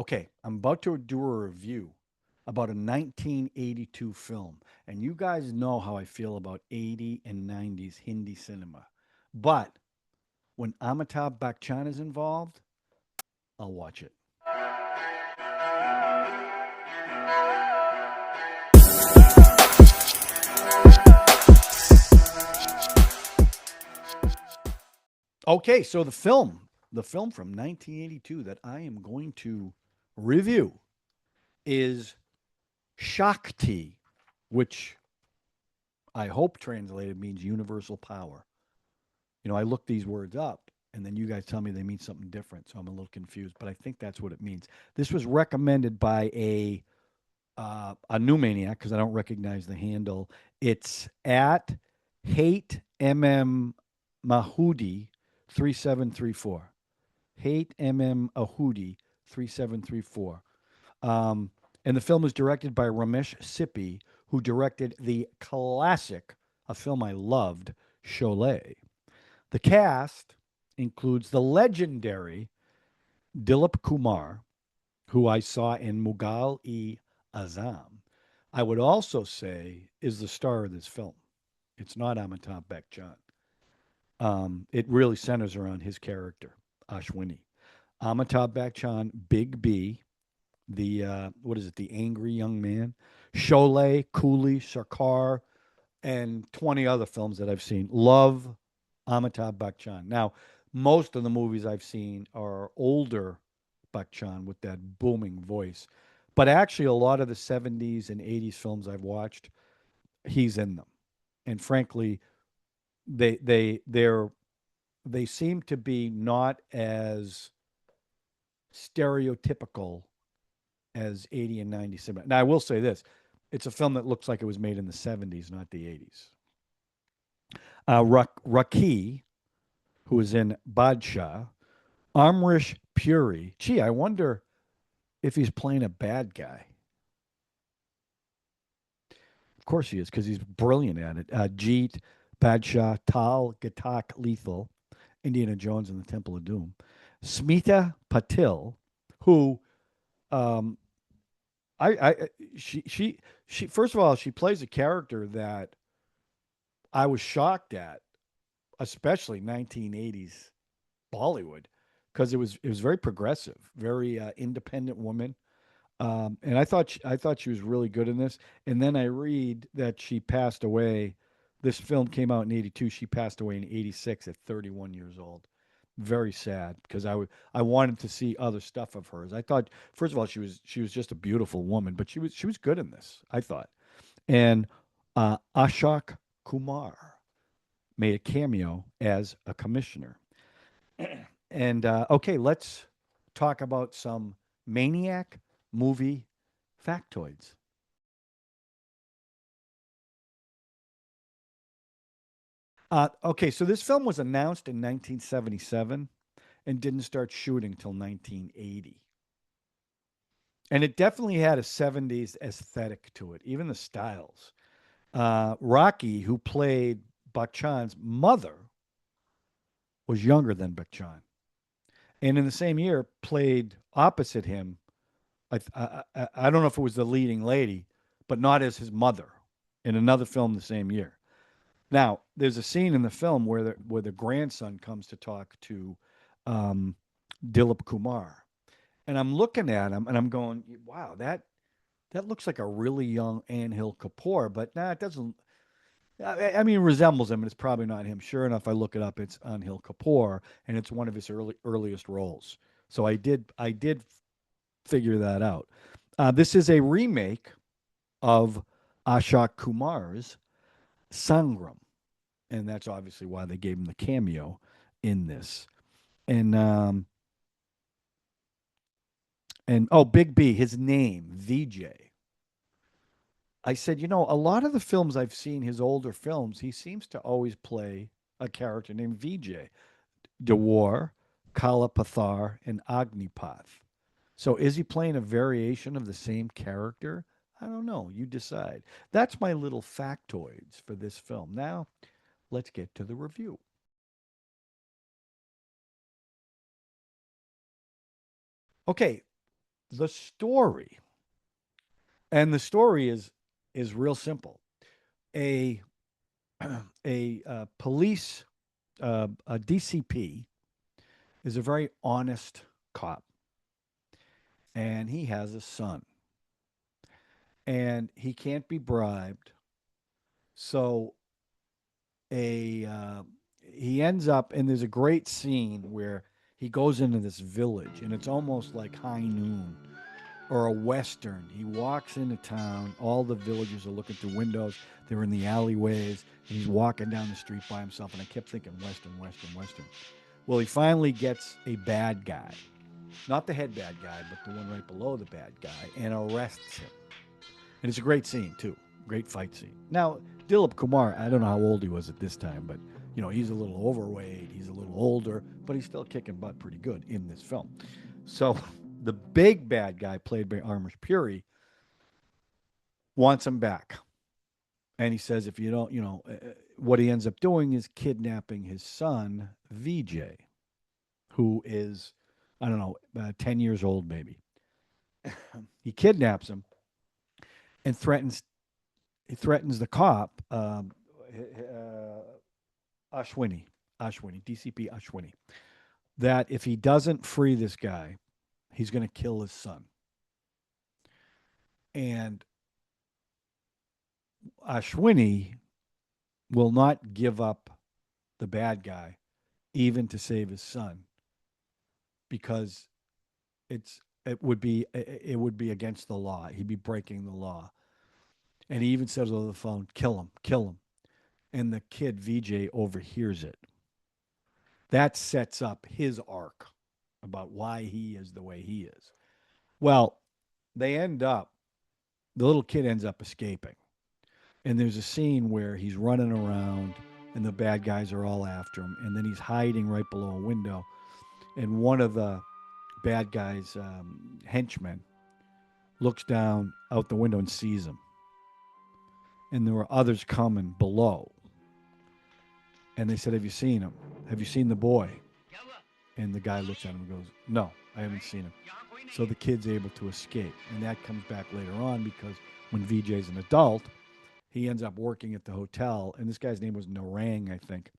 Okay, I'm about to do a review about a 1982 film, and you guys know how I feel about 80 and 90s Hindi cinema. But when Amitabh Bachchan is involved, I'll watch it. Okay, so the film from 1982 that I am going to review is Shakti, which I hope translated means universal power. I look these words up, and then you guys tell me they mean something different, so I'm a little confused. But I think that's what it means. This was recommended by a new maniac because I don't recognize the handle. It's at Hate Mahudi 3734. Hate Ahudi 3734. And the film was directed by Ramesh Sippy, who directed the classic, a film I loved, Sholay. The cast includes the legendary Dilip Kumar, who I saw in Mughal-e-Azam. I would also say is the star of this film. It's not Amitabh Bachchan. It really centers around his character, Ashwini. Amitabh Bachchan, Big B, the what is it? The angry young man, Sholay, Coolie, Sarkar, and 20 other films that I've seen. Love Amitabh Bachchan. Now, most of the movies I've seen are older Bachchan with that booming voice, but actually, a lot of the 70s and 80s films I've watched, he's in them. And frankly, they're they seem to be not as stereotypical as 80 and 90 cinema. Now, I will say this: it's a film that looks like it was made in the 70s, not the 80s. Rakhee, who is in Baadshah, Amrish Puri. Gee, I wonder if he's playing a bad guy. Of course he is, because he's brilliant at it. Jeet, Baadshah, Taal, Ghatak, Lethal, Indiana Jones and the Temple of Doom. Smita Patil, who um, I she first of all, she plays a character that I was shocked at, especially 1980s Bollywood, because it was very progressive, very independent woman. And I thought she was really good in this. And then I read that she passed away. This film came out in '82. She passed away in '86 at 31 years old. Very sad because I wanted to see other stuff of hers. I thought first of all she was just a beautiful woman, but she was good in this. I thought. And Ashok Kumar made a cameo as a commissioner. And okay, let's talk about some Maniac movie factoids. Okay, so this film was announced in 1977 and didn't start shooting till 1980. And it definitely had a 70s aesthetic to it, even the styles. Rocky, who played Bachchan's mother, was younger than Bachchan. And in the same year, played opposite him. I don't know if it was the leading lady, but not as his mother in another film the same year. Now, there's a scene in the film where the grandson comes to talk to um, Dilip Kumar, and I'm looking at him and I'm going, "Wow, that looks like a really young Anhil Kapoor," but nah, it doesn't. I mean, it resembles him, and it's probably not him. Sure enough, I look it up. It's Anhil Kapoor, and it's one of his earliest roles. So I did figure that out. This is a remake of Ashok Kumar's Sangram, and that's obviously why they gave him the cameo in this. And oh, Big B, his name VJ. I said, a lot of the films I've seen, his older films, he seems to always play a character named VJ. Dewar, Kalapathar, and Agnipath. So is he playing a variation of the same character? I don't know. You decide. That's my little factoids for this film. Now, let's get to the review. Okay, The story, and the story is real simple. A a police a DCP is a very honest cop, and he has a son, and he can't be bribed. So a he ends up, and there's a great scene where he goes into this village, and it's almost like high noon or a western. He walks into town. All the villagers are looking through windows. They're in the alleyways, and he's walking down the street by himself. And I kept thinking, western, western, western. Well, he finally gets a bad guy, not the head bad guy, but the one right below the bad guy, and arrests him. And it's a great scene too, great fight scene. Now, Dilip Kumar, I don't know how old he was at this time, but he's a little overweight, he's a little older, but he's still kicking butt pretty good in this film. So the big bad guy, played by Amrish Puri, wants him back. And he says, if you don't, what he ends up doing is kidnapping his son, VJ, who is, I don't know, 10 years old, maybe. He kidnaps him and threatens the cop, Ashwini, DCP Ashwini, that if he doesn't free this guy, he's going to kill his son. And Ashwini will not give up the bad guy even to save his son because it would be against the law. He'd be breaking the law. And he even says over the phone, kill him, kill him. And the kid VJ overhears it. That sets up his arc about why he is the way he is. Well, they end up, the little kid ends up escaping. And there's a scene where he's running around and the bad guys are all after him. And then he's hiding right below a window. And one of the bad guys' henchmen looks down out the window and sees him. And there were others coming below. And they said, have you seen him? Have you seen the boy? And the guy looks at him and goes, no, I haven't seen him. So the kid's able to escape. And that comes back later on because when VJ's an adult, he ends up working at the hotel. And this guy's name was Narang, I think.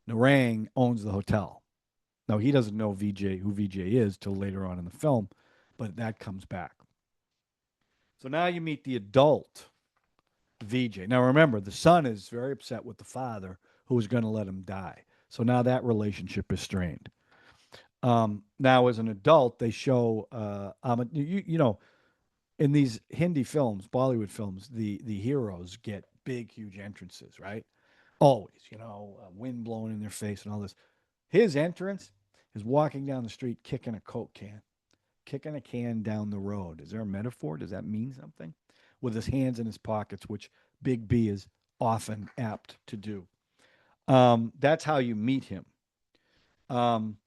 Narang owns the hotel. Now, he doesn't know who VJ is till later on in the film, but that comes back. So now you meet the adult VJ. Now, remember, the son is very upset with the father who was going to let him die. So now that relationship is strained. Now, as an adult, they show, in these Hindi films, Bollywood films, the heroes get big, huge entrances, right? Always, wind blowing in their face and all this. His entrance is walking down the street kicking a Coke can, kicking a can down the road. Is there a metaphor? Does that mean something? With his hands in his pockets, which Big B is often apt to do. That's how you meet him. Um,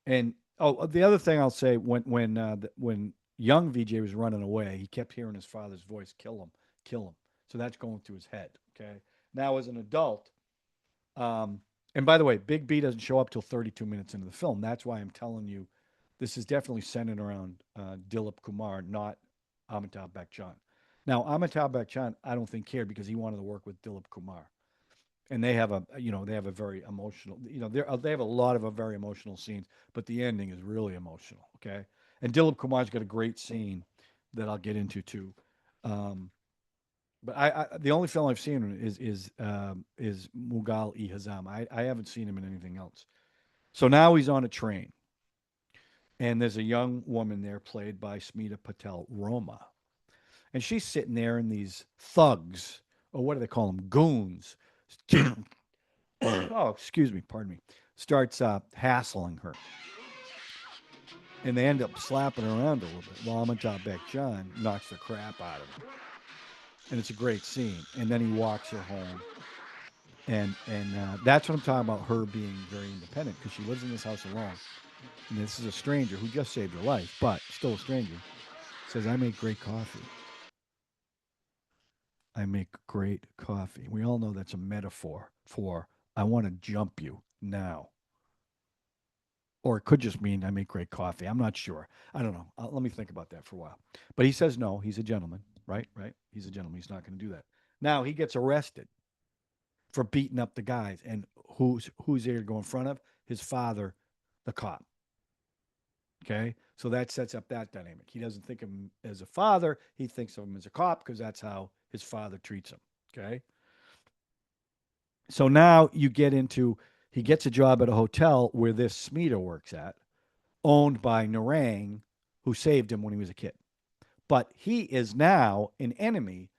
and the other thing I'll say, when young VJ was running away, he kept hearing his father's voice, "Kill him, kill him." So that's going through his head. Okay. Now, as an adult, and by the way, Big B doesn't show up till 32 minutes into the film. That's why I'm telling you, this is definitely centered around Dilip Kumar, not Amitabh Bachchan. Now, Amitabh Bachchan, I don't think cared because he wanted to work with Dilip Kumar, and they have a very emotional, they have a lot of very emotional scenes, but the ending is really emotional. Okay, and Dilip Kumar's got a great scene that I'll get into too. Um, but the only film I've seen is Mughal-e-Azam. I haven't seen him in anything else. So now he's on a train, and there's a young woman there played by Smita Patil, Roma, and she's sitting there, and these thugs, or what do they call them, goons. Oh, excuse me, pardon me. Starts hassling her, and they end up slapping her around a little bit. While Amitabh Bachchan knocks the crap out of her, and it's a great scene. And then he walks her home, and that's what I'm talking about. Her being very independent because she lives in this house alone. And this is a stranger who just saved her life, but still a stranger. Says, "I make great coffee. I make great coffee." We all know that's a metaphor for I want to jump you now. Or it could just mean I make great coffee. I'm not sure. I don't know. Let me think about that for a while. But he says no. He's a gentleman, right? Right. He's a gentleman. He's not going to do that. Now he gets arrested for beating up the guys, and who's there to go in front of his father, the cop. Okay, so that sets up that dynamic. He doesn't think of him as a father; he thinks of him as a cop because that's how his father treats him. Okay, so now you get into he gets a job at a hotel where this Smita works at, owned by Narang, who saved him when he was a kid. But he is now an enemy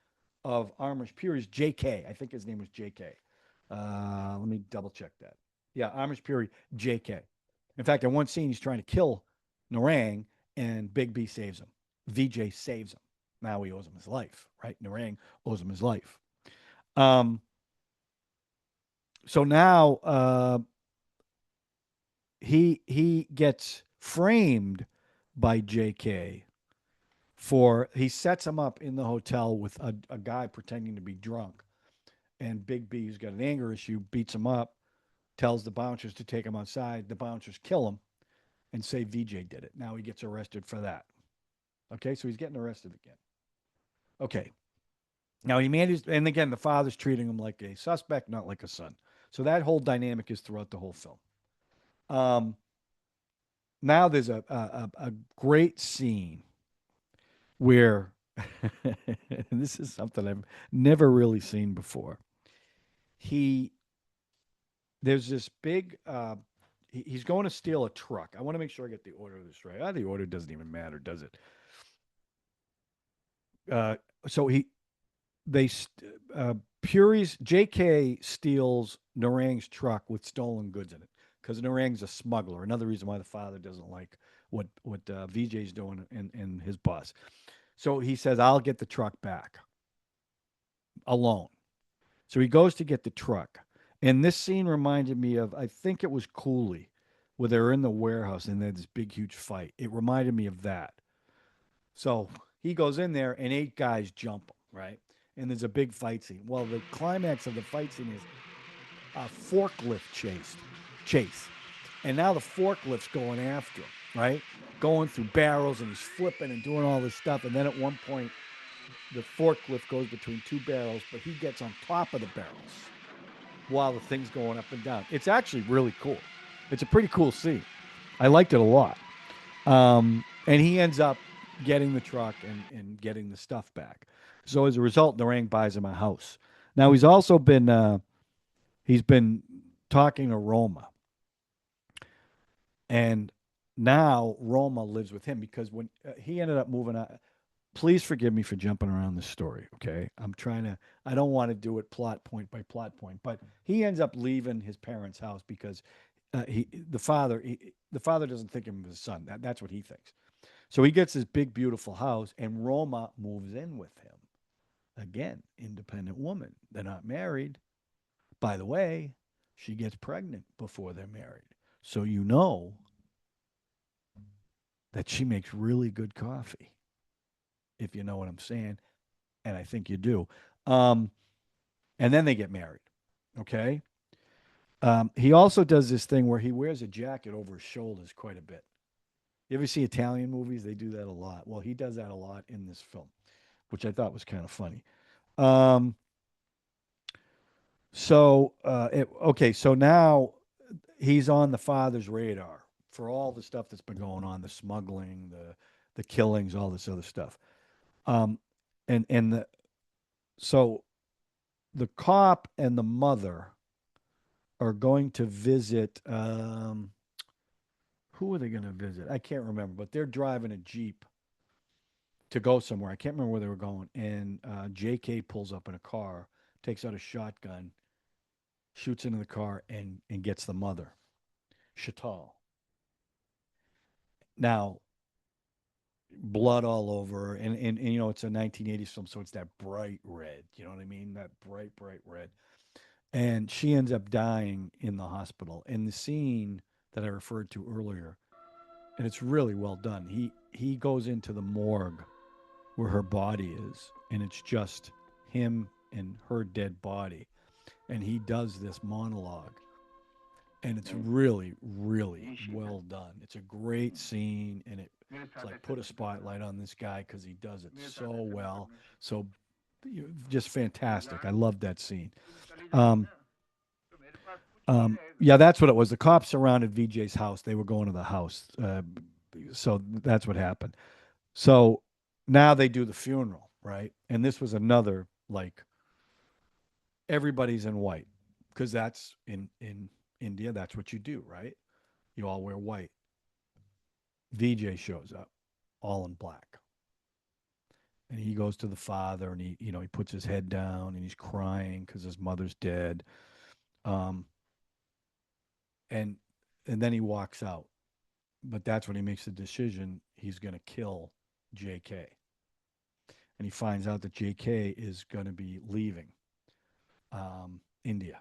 of Amrish Puri's JK. I think his name was JK. Let me double check that. Yeah, Amrish Puri, JK. In fact, in one scene, he's trying to kill Narang, and Big B saves him. VJ saves him. Now he owes him his life, right? Narang owes him his life. Um, so now he gets framed by JK for he sets him up in the hotel with a guy pretending to be drunk, and Big B, who's got an anger issue, beats him up, tells the bouncers to take him outside. The bouncers kill him and say VJ did it. Now he gets arrested for that. Okay, so he's getting arrested again. Okay, now he manages, and again, the father's treating him like a suspect, not like a son. So that whole dynamic is throughout the whole film. Um, Now there's a great scene where, and this is something I've never really seen before. He there's this big he's going to steal a truck. I want to make sure I get the order of this right. The order doesn't even matter, does it? Uh, so they Puri's JK steals Narang's truck with stolen goods in it because Narang's a smuggler. Another reason why the father doesn't like what VJ's doing and his boss. So he says, "I'll get the truck back alone." So he goes to get the truck. And this scene reminded me of, I think it was Cooley, where they were in the warehouse and they had this big, huge fight. It reminded me of that. So he goes in there and 8 guys jump him, right? And there's a big fight scene. Well, the climax of the fight scene is a forklift chase. And now the forklift's going after him, right? Going through barrels and he's flipping and doing all this stuff. And then at one point, the forklift goes between 2 barrels, but he gets on top of the barrels while the thing's going up and down. It's actually really cool. It's a pretty cool scene. I liked it a lot. And he ends up getting the truck and getting the stuff back. So as a result, Narang buys him a house. Now he's been talking to Roma, and now Roma lives with him because when he ended up moving out. Please forgive me for jumping around this story. Okay, I don't want to do it plot point by plot point, but he ends up leaving his parents' house because the father doesn't think of him as his son. That's what he thinks. So he gets this big, beautiful house, and Roma moves in with him. Again, independent woman. They're not married. By the way, she gets pregnant before they're married. So you know that she makes really good coffee, if you know what I'm saying. And I think you do. Um, and then they get married. Okay. He also does this thing where he wears a jacket over his shoulders quite a bit. You ever see Italian movies? They do that a lot. Well, he does that a lot in this film, which I thought was kind of funny. Um, okay, so now he's on the father's radar for all the stuff that's been going on, the smuggling, the killings, all this other stuff. Um, and so the cop and the mother are going to visit. Who are they going to visit? I can't remember, but they're driving a Jeep to go somewhere. I can't remember where they were going. And JK pulls up in a car, takes out a shotgun, shoots into the car, and gets the mother, Chatal. Now, blood all over, and you know, it's a 1980s film, so it's that bright red. You know what I mean? That bright, bright red. And she ends up dying in the hospital. In the scene that I referred to earlier, and it's really well done. He goes into the morgue where her body is, and it's just him and her dead body, and he does this monologue, and it's really, really well done. It's a great scene, and it's like put a spotlight on this guy because he does it so well. So just fantastic. I love that scene. Um, yeah, that's what it was. The cops surrounded VJ's house. They were going to the house. So that's what happened. So now they do the funeral, right? And this was another like everybody's in white because that's in India. That's what you do, right? You all wear white. VJ shows up, all in black, and he goes to the father, and he puts his head down, and he's crying because his mother's dead. Um, and and then he walks out, but that's when he makes the decision he's going to kill JK, and he finds out that JK is going to be leaving India,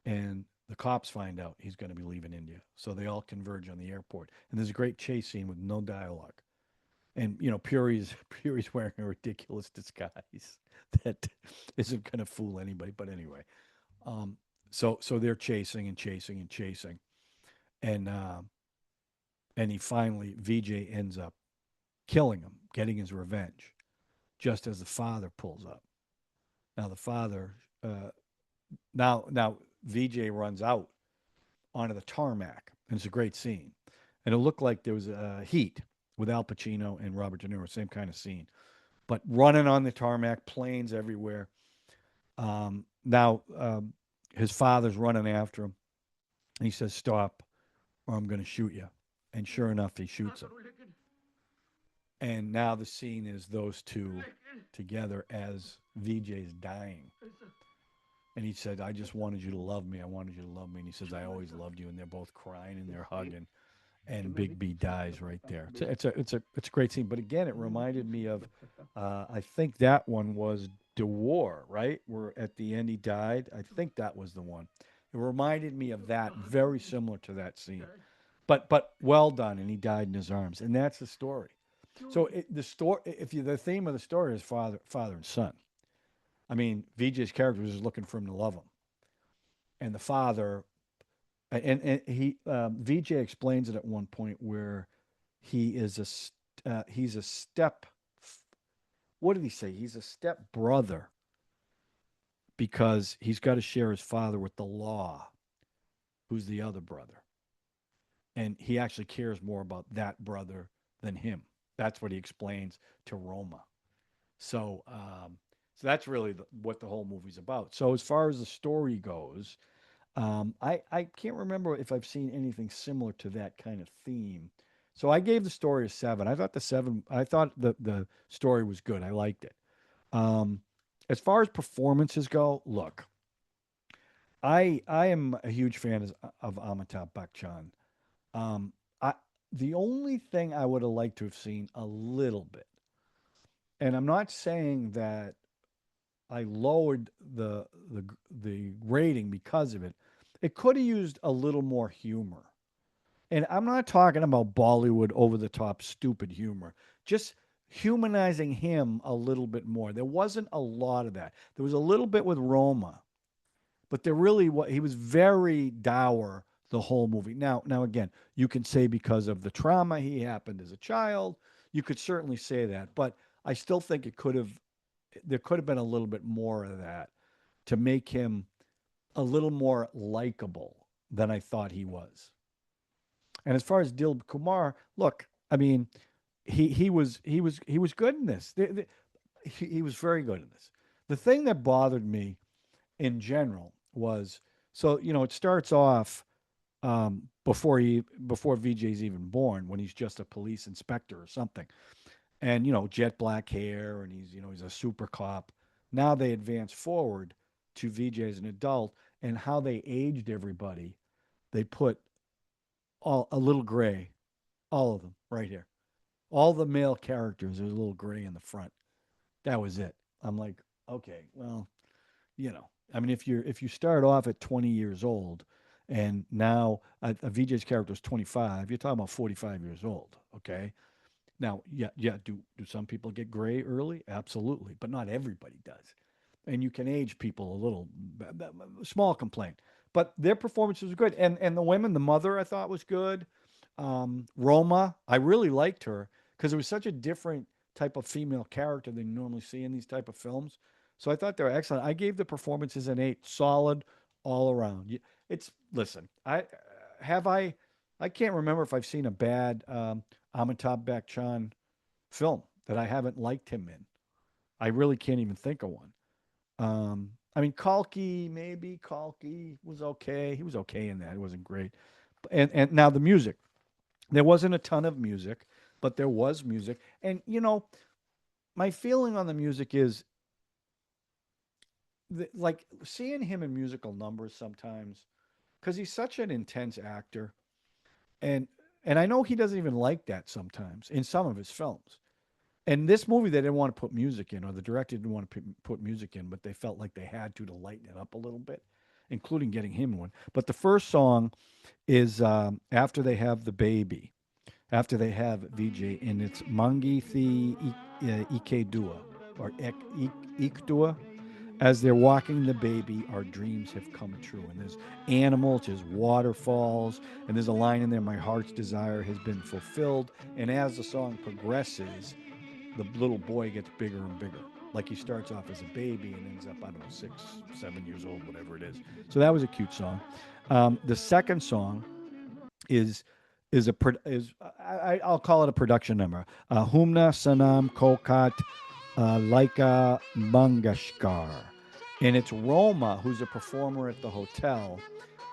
and the cops find out he's going to be leaving India, so they all converge on the airport, and there's a great chase scene with no dialogue. And Puri's Puri's wearing a ridiculous disguise that isn't going to fool anybody. But anyway, um, so they're chasing and chasing and chasing, and he finally VJ ends up killing him, getting his revenge, just as the father pulls up. Now the father, uh, now VJ runs out onto the tarmac, and it's a great scene, and it looked like there was a Heat with Al Pacino and Robert De Niro, same kind of scene, but running on the tarmac, planes everywhere. Now his father's running after him, and he says, "Stop, or I'm going to shoot you." And sure enough, he shoots him. And now the scene is those two together as VJ's dying. And he said, "I just wanted you to love me. I wanted you to love me." And he says, "I always loved you." And they're both crying and they're hugging. And Big B dies right there. It's a great scene. But again, it reminded me of I think that one was De War, right? Where at the end he died. I think that was the one. It reminded me of that, very similar to that scene. But well done, and he died in his arms, and that's the story. So the story, if you the theme of the story is father and son. I mean, VJ's character was just looking for him to love him, and the father, and he VJ explains it at one point where he is he's a step. What did he say? He's a step brother because he's got to share his father with the law, who's the other brother, and he actually cares more about that brother than him. That's what he explains to Roma. So that's really what the whole movie's about. So as far as the story goes, I can't remember if I've seen anything similar to that kind of theme. So I gave the story a seven. I thought the seven. I thought the story was good. I liked it. Um, as far as performances go, look, I am a huge fan of Amitabh Bachchan. Um, I the only thing I would have liked to have seen a little bit, and I'm not saying that I lowered the rating because of it. It could have used a little more humor. And I'm not talking about Bollywood over the top stupid humor. Just humanizing him a little bit more. There wasn't a lot of that. There was a little bit with Roma, but there really was he was very dour the whole movie. Now again, you can say because of the trauma he happened as a child, you could certainly say that, but I still think it could have there could have been a little bit more of that to make him a little more likable than I thought he was. And as far as Dilip Kumar, look, I mean, he was good in this. He was very good in this. The thing that bothered me in general was so it starts off before VJ's even born when he's just a police inspector or something, and jet black hair, and he's a super cop. Now they advance forward to VJ as an adult, and how they aged everybody. They put all a little gray, all of them right here. All the male characters, there's a little gray in the front. That was it. I'm like, okay, well, I mean, if you start off at 20 years old, and now a VJ's character is 25, you're talking about 45 years old. Okay, now, yeah. Do some people get gray early? Absolutely, but not everybody does. And you can age people a little. Small complaint, but their performances were good, and the women, the mother, I thought was good. Roma, I really liked her because it was such a different type of female character than you normally see in these type of films. So I thought they were excellent. I gave the performances an 8, solid all around. It's listen, I I can't remember if I've seen a bad Amitabh Bachchan film that I haven't liked him in. I really can't even think of one. I mean, Kalki, maybe Kalki was okay. He was okay in that. It wasn't great. And now the music. There wasn't a ton of music, but there was music. And my feeling on the music is like seeing him in musical numbers sometimes because he's such an intense actor, and and I know he doesn't even like that sometimes in some of his films. And this movie, they didn't want to put music in, or the director didn't want to put music in, but they felt like they had to lighten it up a little bit, including getting him one. But the first song is after they have the baby, after they have VJ, and it's Mangi Thi Ike Dua, or Ik Dua. As they're walking the baby, our dreams have come true. And there's animals, there's waterfalls, and there's a line in there, my heart's desire has been fulfilled. And as the song progresses, the little boy gets bigger and bigger. Like he starts off as a baby and ends up, I don't know, 6, 7 years old, whatever it is. So that was a cute song. The second song is I'll call it a production number. Humna Sanam Kokat Laika Mangashkar, and it's Roma, who's a performer at the hotel,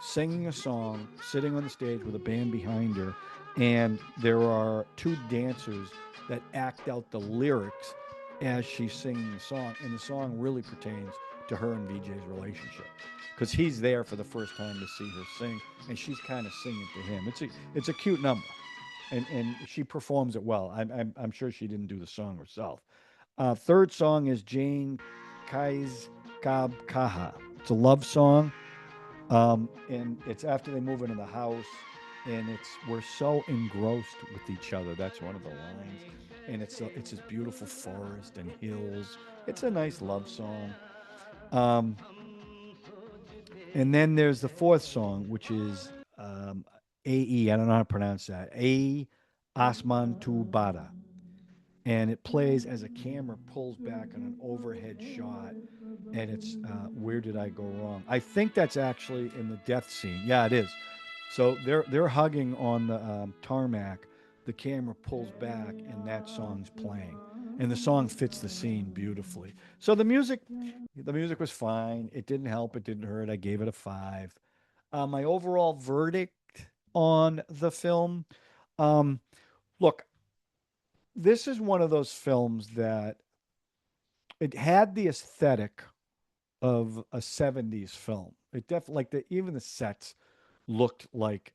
singing a song, sitting on the stage with a band behind her, and there are two dancers that act out the lyrics as she's singing the song, and the song really pertains to her and VJ's relationship because he's there for the first time to see her sing, and she's kind of singing to him. It's a cute number, and she performs it well. I'm sure she didn't do the song herself. Third song is Jane Kai's Kab Kaha. It's a love song, and it's after they move into the house, and it's we're so engrossed with each other. That's one of the lines, and it's this beautiful forest and hills. It's a nice love song. Um, and then there's the fourth song, which is AE. I don't know how to pronounce that. A Asman Tu Bada, and it plays as a camera pulls back on an overhead shot, and it's where did I go wrong? I think that's actually in the death scene. Yeah, it is. So they're hugging on the tarmac. The camera pulls back, and that song's playing, and the song fits the scene beautifully. So the music was fine. It didn't help. It didn't hurt. I gave it a 5. My overall verdict on the film. Um, Look, this is one of those films that it had the aesthetic of a 70s film. It definitely like even the sets looked like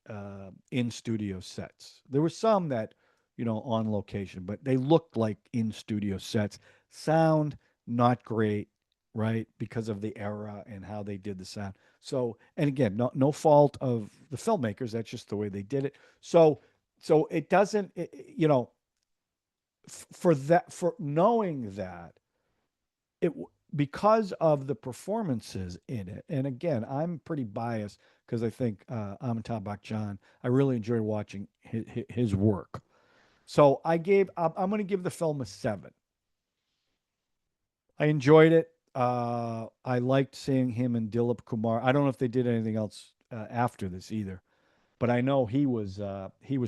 in studio sets. There were some that, on location, but they looked like in studio sets. Sound not great, right? Because of the era and how they did the sound. So, and again, no fault of the filmmakers, that's just the way they did it. So it doesn't for knowing that it because of the performances in it. And again, I'm pretty biased because I think Amitabh Bachchan. I really enjoyed watching his work. So I'm going to give the film a 7. I enjoyed it. I liked seeing him and Dilip Kumar. I don't know if they did anything else after this either, but I know he was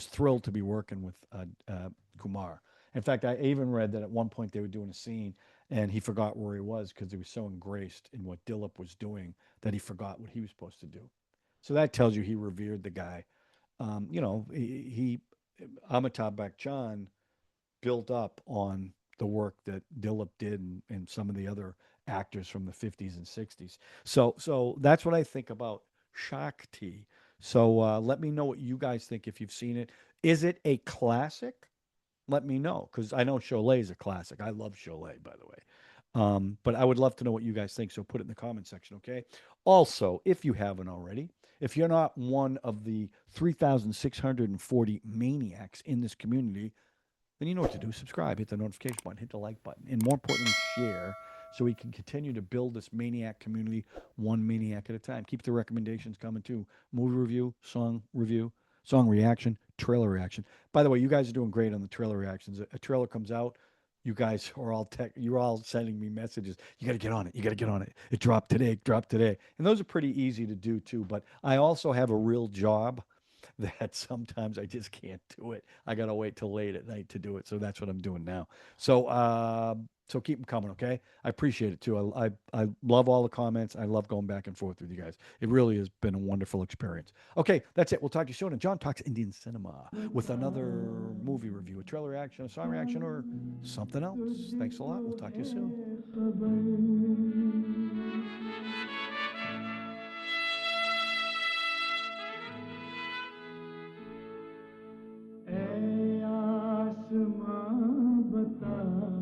thrilled to be working with Kumar. In fact, I even read that at one point they were doing a scene and he forgot where he was because he was so engrossed in what Dilip was doing that he forgot what he was supposed to do. So that tells you he revered the guy. He Amitabh Bachchan built up on the work that Dilip did and some of the other actors from the 50s and 60s. So that's what I think about Shakti. So let me know what you guys think if you've seen it. Is it a classic? Let me know because I know Sholay is a classic. I love Sholay, by the way. But I would love to know what you guys think. So put it in the comment section, okay? Also, if you haven't already, if you're not one of the 3,640 maniacs in this community, then you know what to do. Subscribe, hit the notification button, hit the like button, and more importantly, share so we can continue to build this maniac community one maniac at a time. Keep the recommendations coming too. Movie review, song reaction, trailer reaction. By the way, you guys are doing great on the trailer reactions. A trailer comes out, you guys are all you're all sending me messages. You got to get on it. You got to get on it. It dropped today. Dropped today. And those are pretty easy to do too. But I also have a real job that sometimes I just can't do it. I gotta wait till late at night to do it. So that's what I'm doing now. So keep them coming, okay? I appreciate it too. I love all the comments. I love going back and forth with you guys. It really has been a wonderful experience. Okay, that's it. We'll talk to you soon. And John talks Indian cinema with another movie review, a trailer reaction, a song reaction, or something else. Thanks a lot. We'll talk to you soon. ऐ आसमां बता